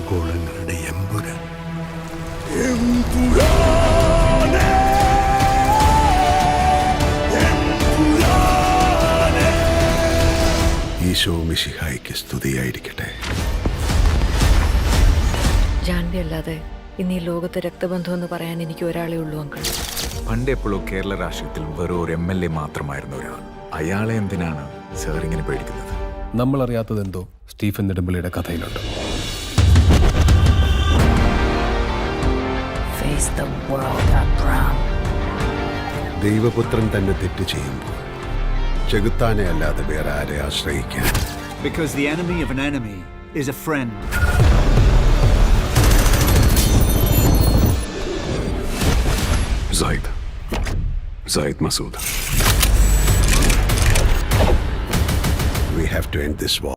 ഭൂഗോളങ്ങളുടെ എമ്പുരാൻ. ഈശോ മിശിഹായ്ക്ക് സ്തുതിയായിരിക്കട്ടെ. ജാൻവി അല്ലാതെ ഇന്ന് ഈ ലോകത്ത് രക്തബന്ധം എന്ന് പറയാൻ എനിക്ക് ഒരാളേ ഉള്ളൂ അങ്കിൾ. പണ്ടെപ്പോഴോ കേരള രാഷ്ട്രീയത്തിൽ വെറും ഒരു MLA മാത്രമായിരുന്ന ഒരാൾ. അയാളെ എന്തിനാണ് സാർ ഇങ്ങനെ പേടിക്കുന്നത്? നമ്മൾ അറിയാത്തതെന്തോ സ്റ്റീഫൻ നെടുമ്പള്ളിയുടെ കഥയിലുണ്ട്. ദൈവപുത്രൻ തന്നെ തെറ്റ് ചെയ്യുമ്പോൾ ചെകുത്താനെ അല്ലാതെ വേറെ ആരെ ആശ്രയിക്കാൻ? Because the enemy of an enemy is a friend. Zaid Masood. We have to end this war.